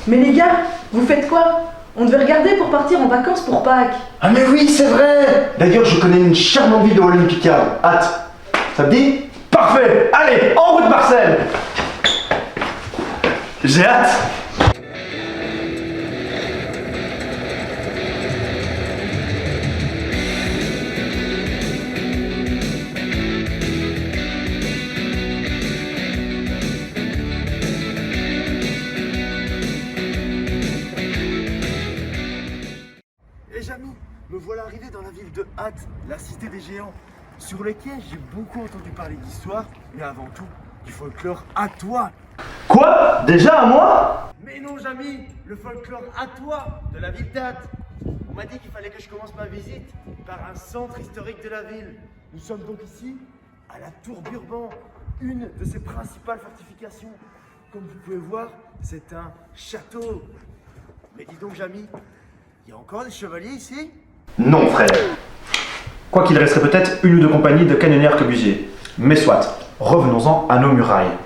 Mais les gars, vous faites quoi? On devait regarder pour partir en vacances pour Pâques. Ah mais oui, c'est vrai. D'ailleurs, je connais une charmante ville de Wallonie-Picard. Hâte. Ça te dit? Parfait. Allez, en route Marcel. J'ai hâte. Et Jamy, me voilà arrivé dans la ville de Hatt, la cité des géants, sur laquelle j'ai beaucoup entendu parler d'histoire, mais avant tout, du folklore hattois. Quoi? Déjà à moi? Mais non Jamy, le folklore hattois de la ville d'Hatt. On m'a dit qu'il fallait que je commence ma visite par un centre historique de la ville. Nous sommes donc ici, à la Tour Burban, une de ses principales fortifications. Comme vous pouvez voir, c'est un château. Mais dis donc Jamy, il y a encore des chevaliers ici? Non, Fred. Quoiqu'il resterait peut-être une ou deux compagnies de canonnières Corbusier. Mais soit, revenons-en à nos murailles.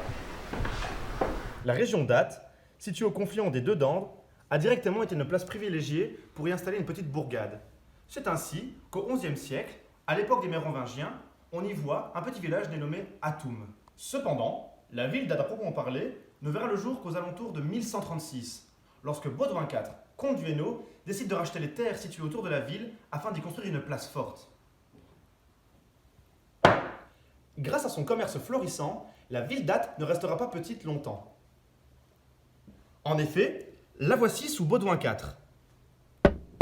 La région d'Hatt, située au confluent des deux Dendres, a directement été une place privilégiée pour y installer une petite bourgade. C'est ainsi qu'au XIe siècle, à l'époque des Mérovingiens, on y voit un petit village dénommé Hattum. Cependant, la ville d'Hatt à proprement parler ne verra le jour qu'aux alentours de 1136, lorsque Baudouin IV, comte du Hainaut, décide de racheter les terres situées autour de la ville afin d'y construire une place forte. Grâce à son commerce florissant, la ville d'Hatt ne restera pas petite longtemps. En effet, la voici sous Baudouin IV.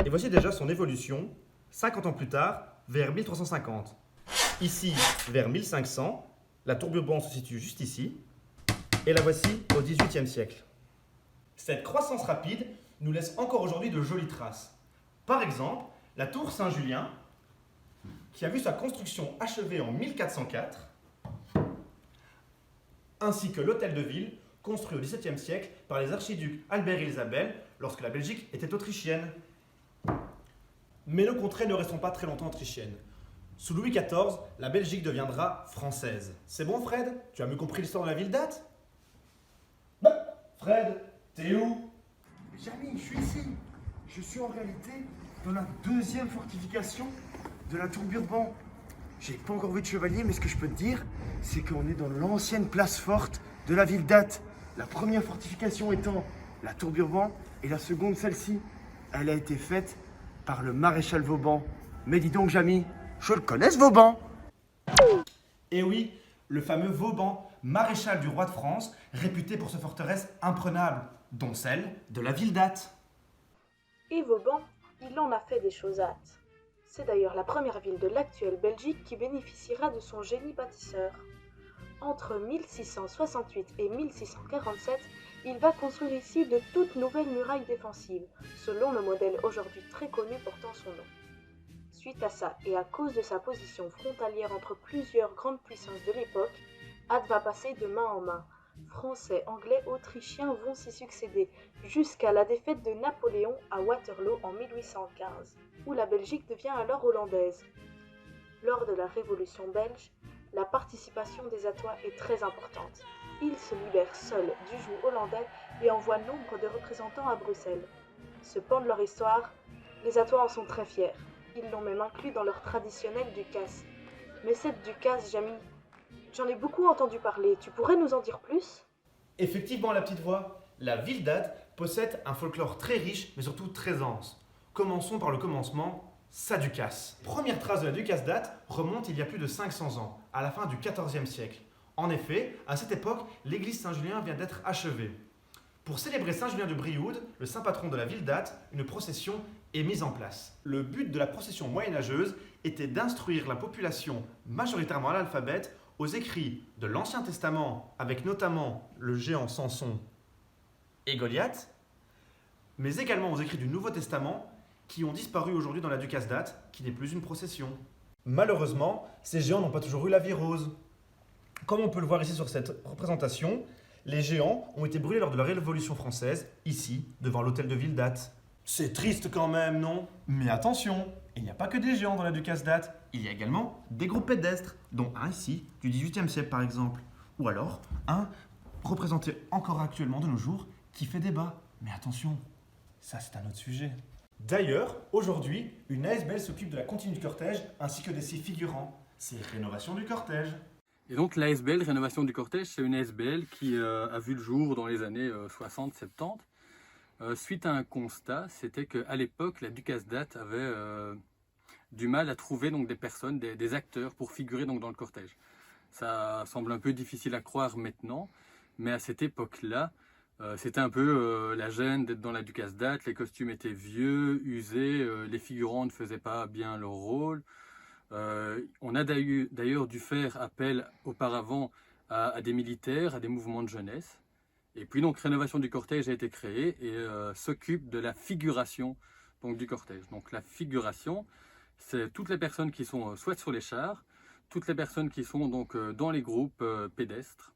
Et voici déjà son évolution, 50 ans plus tard, vers 1350. Ici, vers 1500, la Tour Burban se situe juste ici, et la voici au XVIIIe siècle. Cette croissance rapide nous laisse encore aujourd'hui de jolies traces. Par exemple, la tour Saint-Julien, qui a vu sa construction achevée en 1404, ainsi que l'hôtel de ville, construit au XVIIe siècle par les archiducs Albert et Isabelle, lorsque la Belgique était autrichienne. Mais nos contrées ne resteront pas très longtemps autrichiennes. Sous Louis XIV, la Belgique deviendra française. C'est bon, Fred? Tu as mieux compris l'histoire de la ville d'Hatt? Fred, t'es où? Jamy, je suis ici. Je suis en réalité dans la deuxième fortification de la Tour Burban. J'ai pas encore vu de chevalier, mais ce que je peux te dire, c'est qu'on est dans l'ancienne place forte de la ville d'Hatt. La première fortification étant la Tour Burban et la seconde, celle-ci, elle a été faite par le maréchal Vauban. Mais dis donc, Jamy, je le connais ce Vauban. Eh oui, le fameux Vauban, maréchal du roi de France, réputé pour sa forteresse imprenable, dont celle de la ville d'Hatt. Et Vauban, il en a fait des choses à Hatt. C'est d'ailleurs la première ville de l'actuelle Belgique qui bénéficiera de son génie bâtisseur. Entre 1668 et 1647, il va construire ici de toutes nouvelles murailles défensives, selon le modèle aujourd'hui très connu portant son nom. Suite à ça, et à cause de sa position frontalière entre plusieurs grandes puissances de l'époque, Hatt va passer de main en main. Français, Anglais, Autrichiens vont s'y succéder, jusqu'à la défaite de Napoléon à Waterloo en 1815, où la Belgique devient alors hollandaise. Lors de la Révolution belge, la participation des Hattois est très importante. Ils se libèrent seuls du joug hollandais et envoient nombre de représentants à Bruxelles. Ce pan de leur histoire, les Hattois en sont très fiers. Ils l'ont même inclus dans leur traditionnel ducasse. Mais cette ducasse, Jamy, j'en ai beaucoup entendu parler. Tu pourrais nous en dire plus? Effectivement, la petite voix, la ville d'Hatt possède un folklore très riche, mais surtout très dense. Commençons par le commencement, sa ducasse. Première trace de la ducasse d'Hatt remonte il y a plus de 500 ans, à la fin du XIVe siècle. En effet, à cette époque, l'église Saint-Julien vient d'être achevée. Pour célébrer Saint-Julien de Brioude, le saint patron de la ville d'Hatt, une procession est mise en place. Le but de la procession moyenâgeuse était d'instruire la population, majoritairement analphabète, aux écrits de l'Ancien Testament, avec notamment le géant Samson et Goliath, mais également aux écrits du Nouveau Testament, qui ont disparu aujourd'hui dans la ducasse d'Hatt, qui n'est plus une procession. Malheureusement, ces géants n'ont pas toujours eu la vie rose. Comme on peut le voir ici sur cette représentation, les géants ont été brûlés lors de la Révolution française, ici, devant l'hôtel de ville d'Hatt. C'est triste quand même, non? Mais attention, il n'y a pas que des géants dans la ducasse d'Hatt, il y a également des groupes pédestres, dont un ici, du XVIIIe siècle par exemple, ou alors un représentée encore actuellement de nos jours, qui fait débat. Mais attention, ça c'est un autre sujet. D'ailleurs, aujourd'hui, une ASBL s'occupe de la continue du cortège ainsi que de ses figurants. C'est Rénovation du cortège. Et donc l'ASBL, Rénovation du cortège, c'est une ASBL qui a vu le jour dans les années 60-70. Suite à un constat, c'était qu'à l'époque, la Ducasdat avait du mal à trouver donc, des personnes, des acteurs pour figurer donc, dans le cortège. Ça semble un peu difficile à croire maintenant, mais à cette époque-là, c'était un peu la gêne d'être dans la Ducasdat, les costumes étaient vieux, usés, les figurants ne faisaient pas bien leur rôle. On a d'ailleurs dû faire appel auparavant à des militaires, à des mouvements de jeunesse. Et puis donc Rénovation du cortège a été créée et s'occupe de la figuration donc, du cortège. Donc la figuration, c'est toutes les personnes qui sont soit sur les chars, toutes les personnes qui sont donc dans les groupes pédestres.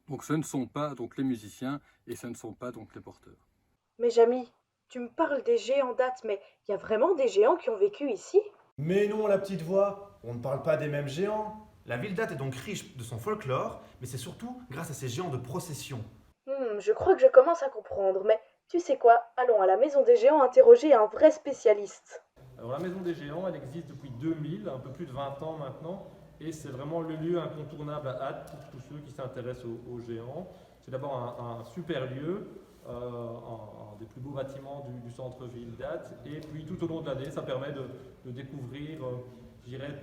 Donc ce ne sont pas donc les musiciens et ce ne sont pas donc les porteurs. Mais Jamy, tu me parles des géants dates, mais il y a vraiment des géants qui ont vécu ici? Mais non, la petite voix, on ne parle pas des mêmes géants. La ville date est donc riche de son folklore, mais c'est surtout grâce à ces géants de procession. Je crois que je commence à comprendre, mais tu sais quoi? Allons à la maison des géants interroger un vrai spécialiste. Alors la Maison des Géants, elle existe depuis 2000, un peu plus de 20 ans maintenant, et c'est vraiment le lieu incontournable à Ath pour tous ceux qui s'intéressent aux géants. C'est d'abord un super lieu, un des plus beaux bâtiments du centre-ville d'Ath, et puis tout au long de l'année, ça permet de découvrir, je dirais,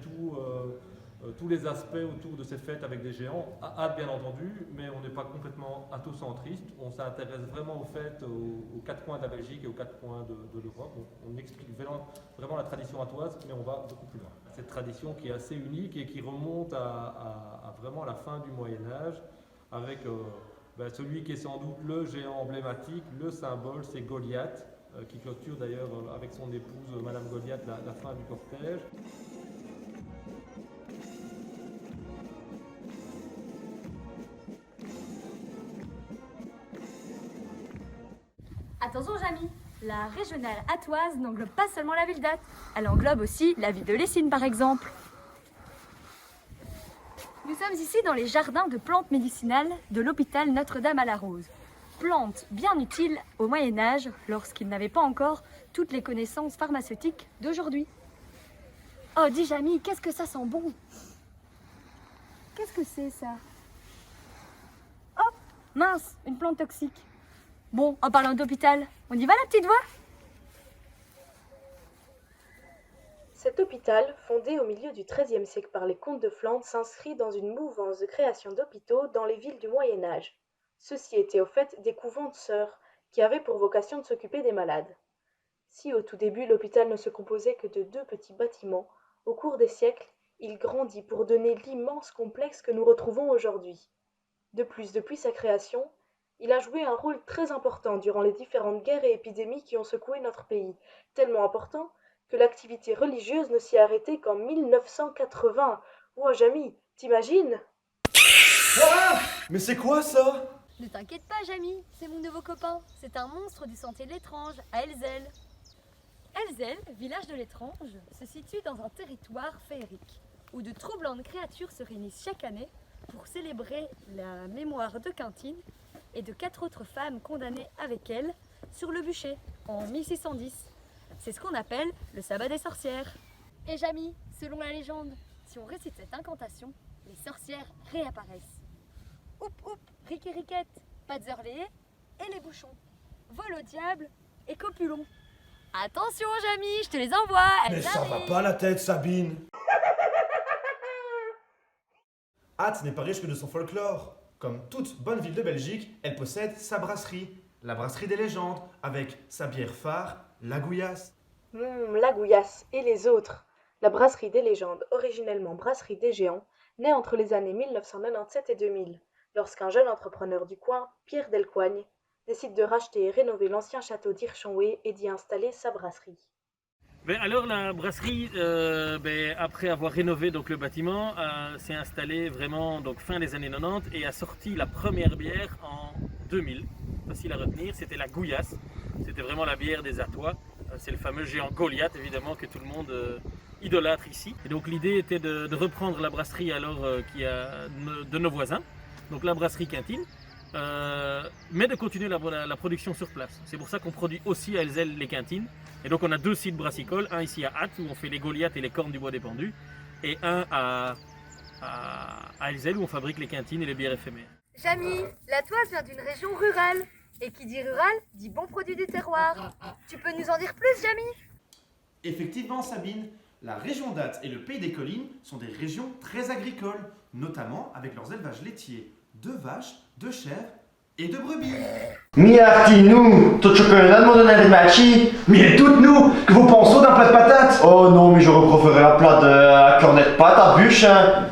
tous les aspects autour de ces fêtes avec des géants, à Ath bien entendu, mais on n'est pas complètement athocentriste, on s'intéresse vraiment aux fêtes aux quatre coins de la Belgique et aux quatre coins de l'Europe. On explique vraiment la tradition athoise, mais on va beaucoup plus loin. Cette tradition qui est assez unique et qui remonte à vraiment la fin du Moyen-Âge, avec celui qui est sans doute le géant emblématique, le symbole, c'est Goliath, qui clôture d'ailleurs avec son épouse Madame Goliath la fin du cortège. Attention Jamy, la régionale athoise n'englobe pas seulement la ville d'Ath, elle englobe aussi la ville de Lessines par exemple. Nous sommes ici dans les jardins de plantes médicinales de l'hôpital Notre-Dame-à-la-Rose. Plantes bien utiles au Moyen-Âge lorsqu'ils n'avaient pas encore toutes les connaissances pharmaceutiques d'aujourd'hui. Oh dis Jamy, qu'est-ce que ça sent bon? Qu'est-ce que c'est ça? Oh, mince, une plante toxique. Bon, en parlant d'hôpital, on y va la petite voix? Cet hôpital, fondé au milieu du XIIIe siècle par les comtes de Flandre, s'inscrit dans une mouvance de création d'hôpitaux dans les villes du Moyen-Âge. Ceux-ci étaient au fait des couvents de sœurs, qui avaient pour vocation de s'occuper des malades. Si au tout début l'hôpital ne se composait que de 2 petits bâtiments, au cours des siècles, il grandit pour donner l'immense complexe que nous retrouvons aujourd'hui. De plus, depuis sa création, il a joué un rôle très important durant les différentes guerres et épidémies qui ont secoué notre pays, tellement important que l'activité religieuse ne s'y est arrêtée qu'en 1980. Oh Jamy, t'imagines? Ah! Mais c'est quoi ça? Ne t'inquiète pas Jamy, c'est mon nouveau copain. C'est un monstre du sentier de l'étrange, à Elzel. Elzel, village de l'étrange, se situe dans un territoire féerique, où de troublantes créatures se réunissent chaque année pour célébrer la mémoire de Quintine et de 4 autres femmes condamnées avec elle sur le bûcher en 1610. C'est ce qu'on appelle le sabbat des sorcières. Et Jamy, selon la légende, si on récite cette incantation, les sorcières réapparaissent. Oup oup, riquet riquette, pattes heurlées et les bouchons. Vol au diable et copulon. Attention Jamy, je te les envoie. Mais ça va pas la tête, Sabine. Ath n'est pas riche que de son folklore. Comme toute bonne ville de Belgique, elle possède sa brasserie, la brasserie des légendes, avec sa bière phare, la Gouillasse. La Gouillasse et les autres. La brasserie des légendes, originellement brasserie des géants, naît entre les années 1997 et 2000, lorsqu'un jeune entrepreneur du coin, Pierre Delcoigne, décide de racheter et rénover l'ancien château d'Hirschenwey et d'y installer sa brasserie. Alors la brasserie, après avoir rénové donc, le bâtiment, s'est installée vraiment donc, fin des années 90 et a sorti la première bière en 2000. Facile à retenir, c'était la Gouillasse. C'était vraiment la bière des Athois. C'est le fameux géant Goliath évidemment que tout le monde idolâtre ici. Et donc l'idée était de reprendre la brasserie alors de nos voisins, donc la brasserie Quintine. mais de continuer la production sur place. C'est pour ça qu'on produit aussi à Elzel les quintines. Et donc on a 2 sites brassicoles, un ici à Ath où on fait les Goliaths et les cornes du bois dépendu, et un à Elzel où on fabrique les quintines et les bières éphémères. Jamy, la Toise vient d'une région rurale. Et qui dit rural, dit bon produit du terroir. Tu peux nous en dire plus, Jamy? Effectivement, Sabine, la région d'Ath et le Pays des Collines sont des régions très agricoles, notamment avec leurs élevages laitiers de vaches, de chèvres et de brebis. Miarti, nous, tot chocolat de mon arrimachi. Mais toutes nous, que vous pensez d'un plat de patates? Oh non, mais je reproferai un plat de cornet de pâte à bûche, hein.